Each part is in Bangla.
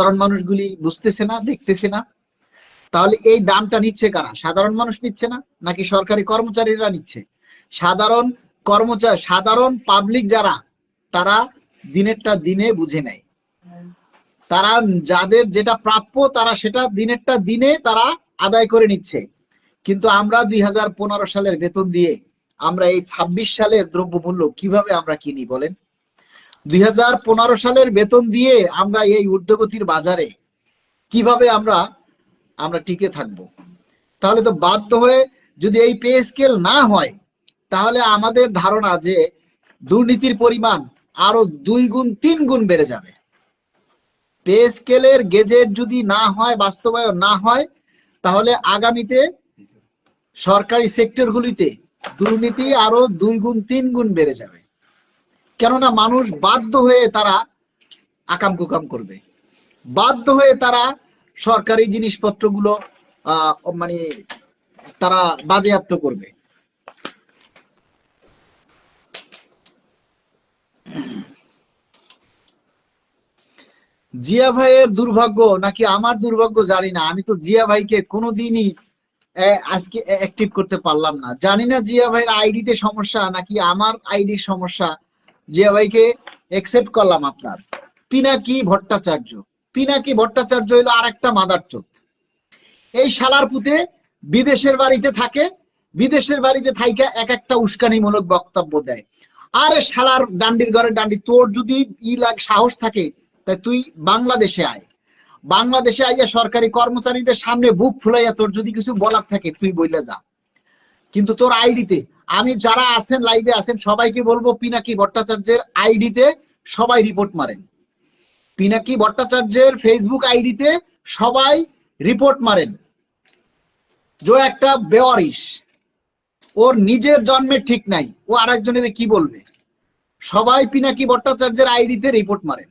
সাধারণ মানুষগুলি বুঝতেছে না, দেখতেছে না। তাহলে এই দামটা নিচ্ছে কারা? সাধারণ মানুষ নিচ্ছে না, নাকি সরকারি কর্মচারীরা নিচ্ছে? সাধারণ কর্মচারী, সাধারণ পাবলিক যারা, তারা দিনেরটা দিনে বুঝে নেয়। তারা যাদের যেটা প্রাপ্য তারা সেটা দিনেরটা দিনে তারা আদায় করে নিচ্ছে। কিন্তু আমরা 2015 সালের বেতন দিয়ে আমরা এই 26 সালের দ্রব্যমূল্য কিভাবে আমরা কিনি বলেন? 2015 সালের বেতন দিয়ে আমরা এই ঊর্ধ্বগতির বাজারে কিভাবে আমরা টিকে থাকবো? তাহলে তো বাধ্য হয়ে, যদি এই পে স্কেল না হয়, তাহলে আমাদের ধারণা যে দুর্নীতির পরিমাণ আরো 2 গুণ 3 গুণ বেড়ে যাবে। পে স্কেলের গেজেট যদি না হয়, বাস্তবায়ন না হয়, তাহলে আগামীতে সরকারি সেক্টরগুলিতে দুর্নীতি আরো 2 গুণ 3 গুণ বেড়ে যাবে। কেননা মানুষ বাধ্য হয়ে তারা আকাম কুকাম করবে, বাধ্য হয়ে তারা সরকারি জিনিসপত্রগুলো মানে তারা বাজেয়াপ্ত করবে। জিয়া ভাইয়ের দুর্ভাগ্য নাকি আমার দুর্ভাগ্য জানি না, আমি তো জিয়া ভাইকে কোনোদিনই আজকে অ্যাক্টিভ করতে পারলাম না। জানি না জিয়া ভাইয়ের আইডিতে সমস্যা নাকি আমার আইডির সমস্যা। জিয়া ভাইকে অ্যাকসেপ্ট করলাম আপনার। পিনাকি ভট্টাচার্য, পিনাকি ভট্টাচার্য হলো আর একটা মাদারচোদ। এই শালার পুঁতে বিদেশের বাড়িতে থাকে, বিদেশের বাড়িতে থাইকা এক একটা উস্কানিমূলক বক্তব্য দেয়। আরে শালার ডান্ডির ঘরে ডান্ডি, তোর যদি সাহস থাকে তাই তুই বাংলাদেশে আয়, বাংলাদেশে আইয়া সরকারি কর্মচারীদের সামনে বুক ফুলাইয়া তোর যদি কিছু বলার থাকে তুই বইলে যা। কিন্তু তোর আইডিতে, আমি যারা আছেন লাইভে আছেন সবাইকে বলবো, পিনাকি ভট্টাচার্যের আইডিতে সবাই রিপোর্ট মারেন। পিনাকি ভট্টাচার্যের ফেসবুক আইডিতে সবাই রিপোর্ট মারেন। যে একটা বেওয়ারিশ, ওর নিজের জন্মের ঠিক নাই, ও আরেকজনের কি বলবে? সবাই পিনাকি ভট্টাচার্যের আইডিতে রিপোর্ট মারেন।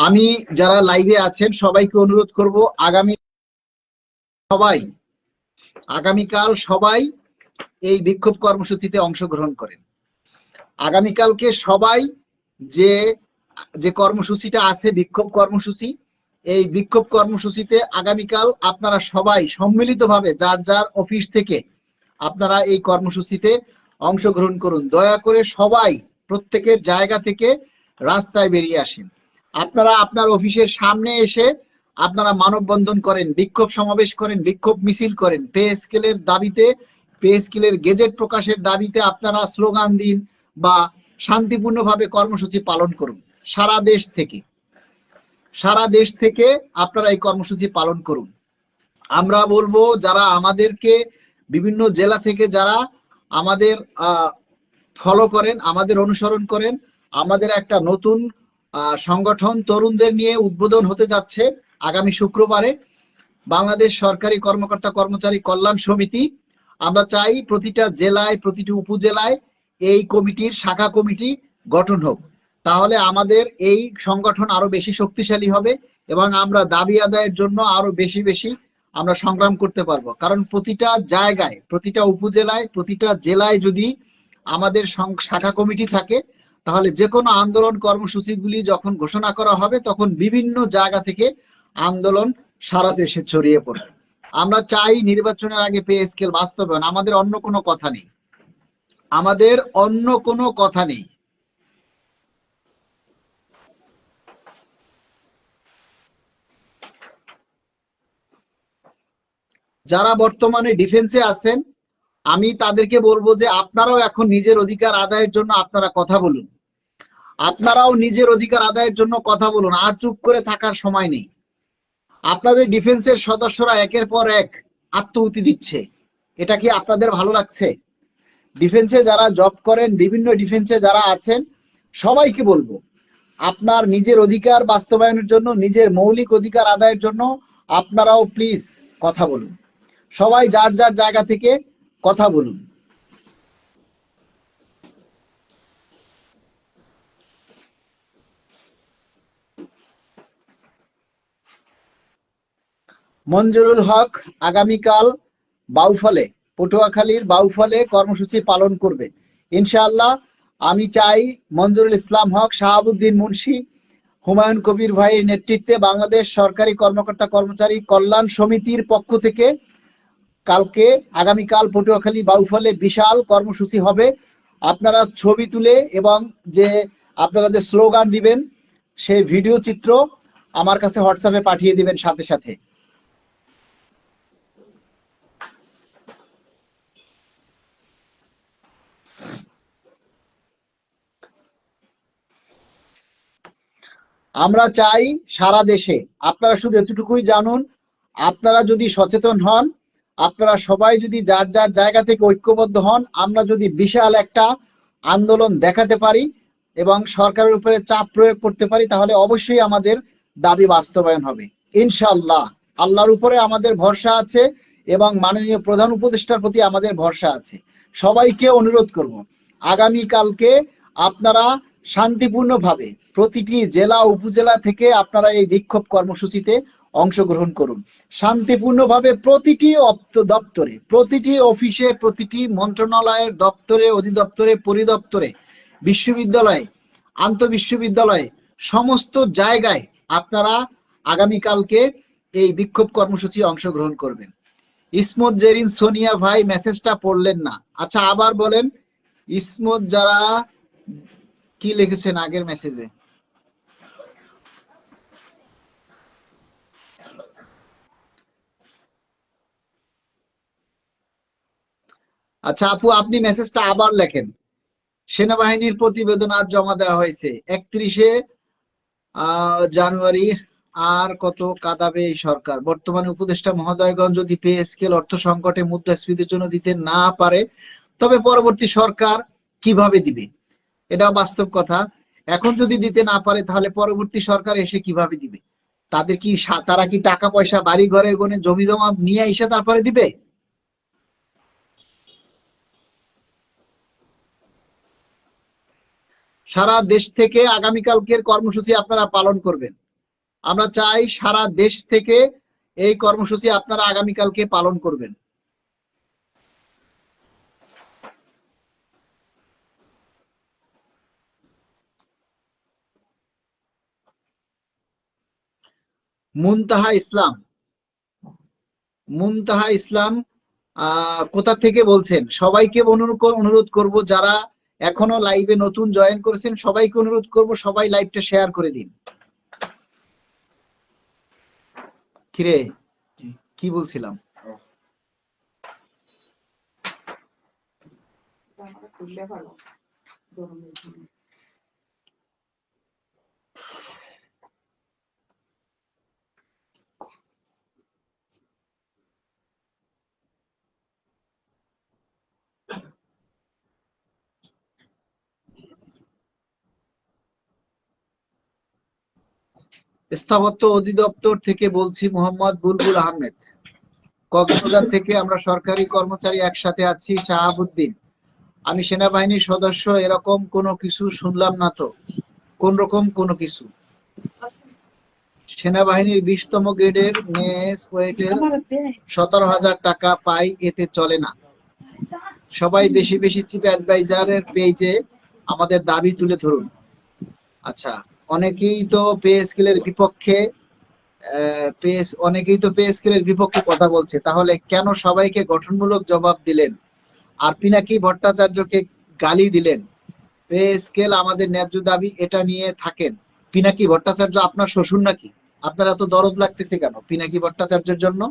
আমি যারা লাইভে আছেন সবাইকে অনুরোধ করব, আগামীকাল সবাই এই বিক্ষোভ কর্মসূচিতে অংশগ্রহণ করেন। আগামীকালকে সবাই যে কর্মসূচিটা আছে বিক্ষোভ কর্মসূচি, এই বিক্ষোভ কর্মসূচিতে আগামীকাল আপনারা সবাই সম্মিলিতভাবে যার যার অফিস থেকে আপনারা এই কর্মসূচিতে অংশগ্রহণ করুন। দয়া করে সবাই প্রত্যেকের জায়গা থেকে রাস্তায় বেরিয়ে আসেন। আপনারা আপনার অফিসের সামনে এসে আপনারা মানববন্ধন করেন, বিক্ষোভ সমাবেশ করেন, বিক্ষোভ মিছিল করেন। পে স্কেলের দাবিতে, পে স্কেলের গেজেট প্রকাশের দাবিতে আপনারা স্লোগান দিন বা শান্তিপূর্ণভাবে কর্মসূচি পালন করুন। সারা দেশ থেকে আপনারা এই কর্মসূচি পালন করুন। আমরা বলবো, যারা আমাদেরকে বিভিন্ন জেলা থেকে যারা আমাদের ফলো করেন, আমাদের অনুসরণ করেন, আমাদের একটা নতুন সংগঠন তরুণদের নিয়ে উদ্বোধন হতে যাচ্ছে আগামী শুক্রবারে, বাংলাদেশ সরকারি কর্মকর্তা কর্মচারী কল্যাণ সমিতি। আমরা চাই প্রতিটা জেলায়, প্রতিটি উপজেলায় এই কমিটির শাখা কমিটি গঠন হোক। তাহলে আমাদের এই সংগঠন আরো বেশি শক্তিশালী হবে এবং আমরা দাবি আদায়ের জন্য আরো বেশি বেশি আমরা সংগ্রাম করতে পারবো। কারণ প্রতিটা জায়গায়, প্রতিটা উপজেলায়, প্রতিটা জেলায় যদি আমাদের শাখা কমিটি থাকে, তাহলে যে কোনো আন্দোলন কর্মসূচিগুলি যখন ঘোষণা করা হবে তখন বিভিন্ন জায়গা থেকে আন্দোলন সারা দেশে ছড়িয়ে পড়বে। আমরা চাই নির্বাচনের আগে পে স্কেল বাস্তবায়ন। আমাদের অন্য কোনো কথা নেই, আমাদের অন্য কোনো কথা নেই। যারা বর্তমানে ডিফেন্সে আছেন, আমি তাদেরকে বলবো যে আপনারাও এখন নিজের অধিকার আদায়ের জন্য আপনারা কথা বলুন। আপনারাও নিজের অধিকার আদায়ের জন্য কথা বলুন, আর চুপ করে থাকার সময় নেই। আপনাদের ডিফেন্সের সদস্যরা একের পর এক আত্মহুতি দিচ্ছে, এটা কি আপনাদের ভালো লাগছে? ডিফেন্সে যারা জব করেন, বিভিন্ন ডিফেন্সে যারা আছেন, সবাইকে বলবো আপনার নিজের অধিকার বাস্তবায়নের জন্য, নিজের মৌলিক অধিকার আদায়ের জন্য আপনারাও প্লিজ কথা বলুন। সবাই যার যার জায়গা থেকে কথা বলুন। মঞ্জুরুল হক আগামীকাল বাউফলে, পটুয়াখালীর বাউফলে কর্মসূচি পালন করবে ইনশাআল্লাহ। আমি চাই মঞ্জুরুল ইসলাম হক, শাহাবুদ্দিন মুন্সি, হুমায়ুন কবির ভাইয়ের নেতৃত্বে বাংলাদেশ সরকারি কর্মকর্তা কর্মচারী কল্যাণ সমিতির পক্ষ থেকে আগামীকাল পটুয়াখালী বাউফলে বিশাল কর্মসূচি হবে। আপনারা ছবি তুলে এবং আপনারা যে স্লোগান দিবেন সেই ভিডিও চিত্র আমার কাছে হোয়াটসঅ্যাপে পাঠিয়ে দিবেন সাথে সাথে। আমরা চাই সারা দেশে, আপনারা শুধু এতটুকুই জানুন, আপনারা যদি সচেতন হন, আপনারা সবাই যদি যার যার জায়গা থেকে ঐক্যবদ্ধ হন, আমরা যদি বিশাল একটা আন্দোলন দেখাতে পারি এবং সরকারের উপরে চাপ প্রয়োগ করতে পারি, তাহলে অবশ্যই আমাদের দাবি বাস্তবায়ন হবে ইনশাআল্লাহ। আল্লাহর উপরে আমাদের ভরসা আছে এবং মাননীয় প্রধান উপদেষ্টার প্রতি আমাদের ভরসা আছে। সবাইকে অনুরোধ করব, আগামীকালকে আপনারা শান্তিপূর্ণভাবে প্রতিটি জেলা উপজেলা থেকে আপনারা এই বিক্ষোভ কর্মসূচিতে অংশগ্রহণ করুন। শান্তিপূর্ণভাবে প্রতিটি দপ্তরে, প্রতিটি অফিসে, প্রতিটি মন্ত্রণালয়ের দপ্তরে, অধিদপ্তরে, পরিদপ্তরে, বিশ্ববিদ্যালয়ে, আন্তঃবিশ্ববিদ্যালয়ে, সমস্ত জায়গায় আপনারা আগামীকালকে এই বিক্ষোভ কর্মসূচি অংশগ্রহণ করবেন। ইসমত জেরিন সোনিয়া ভাই মেসেজটা পড়লেন না, আচ্ছা আবার বলেন। ইসমত যারা কি লিখেছেন আগের মেসেজে? আচ্ছা আপু, আপনি মেসেজটা আবার লেখেন। সেনাবাহিনীর প্রতিবেদন আজ জমা দেওয়া হয়েছে 31শে জানুয়ারি। আর কত কাঁদাবে এই সরকার? বর্তমানে উপদেষ্টা মহোদয়গণ যদি পে স্কেল অর্থ সংকটে মুদ্রাস্ফীতির জন্য দিতে না পারে, তবে পরবর্তী সরকার কিভাবে দিবে? এটাও বাস্তব কথা। এখন যদি দিতে না পারে, তাহলে পরবর্তী সরকার এসে কিভাবে দিবে? তারা কি টাকা পয়সা বাড়ি ঘরে গনে জমি জমা নিয়ে এসে তারপরে দিবে? সারা দেশ থেকে আগামীকালকের কর্মসূচি আপনারা পালন করবেন। আমরা চাই সারা দেশ থেকে এই কর্মসূচি আপনারা আগামীকালকে পালন করবেন। মুনতাহা ইসলাম, মুনতাহা ইসলাম কোথা থেকে বলছেন? সবাইকে অনুরোধ করব, যারা এখনো লাইভে নতুন জয়েন করেছেন সবাইকে অনুরোধ করব, সবাই লাইভটা শেয়ার করে দিন। কিরে কি বলছিলাম? স্থাপত্য অধিদপ্তর থেকে বলছি, মোহাম্মদ বুলবুল আহমেদ। কক্সবাজার থেকে আমরা সরকারি কর্মচারী একসাথে আছি। শাহাবুদ্দিন, আমি সেনাবাহিনীর সদস্য, এরকম কোনো কিছু শুনলাম না তো। কোন রকম কোনো কিছু? সেনাবাহিনীর 20তম গ্রেডের মেস ওয়েটের 17,000 টাকা পাই, এতে চলে না। সবাই বেশি বেশি চিফ অ্যাডভাইজারের পেজে আমাদের দাবি তুলে ধরুন। আচ্ছা, অনেকেই তো পে স্কেলের বিপক্ষে কথা বলছে, তাহলে কেন সবাইকে গঠনমূলক জবাব দিলেন আর পিনাকি ভট্টাচার্যকে গালি দিলেন? পে স্কেল আমাদের ন্যায্য দাবি, এটা নিয়ে থাকেন। পিনাকি ভট্টাচার্য আপনার শ্বশুর নাকি? আপনার এত দরদ লাগতেছে কেন পিনাকি ভট্টাচার্যের জন্য?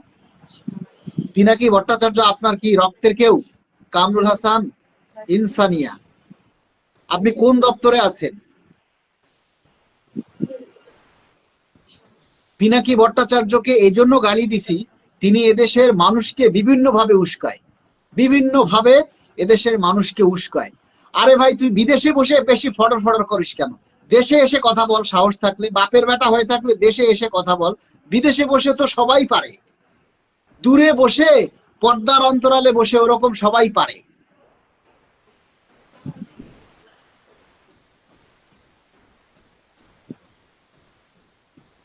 পিনাকি ভট্টাচার্য আপনার কি রক্তের কেউ? কামরুল হাসান ইনসানিয়া, আপনি কোন দপ্তরে আছেন? পিনাকি ভট্টাচার্যকে এই জন্য গালি দিছি, তিনি এদেশের মানুষকে বিভিন্নভাবে এদেশের মানুষকে উস্কায়। আরে ভাই, তুই বিদেশে বসে বেশি ফডর ফডর করিস কেন? দেশে এসে কথা বল, সাহস থাকলে, বাপের বেটা হয়ে থাকলে দেশে এসে কথা বল। বিদেশে বসে তো সবাই পারে, দূরে বসে পর্দার অন্তরালে বসে ওরকম সবাই পারে।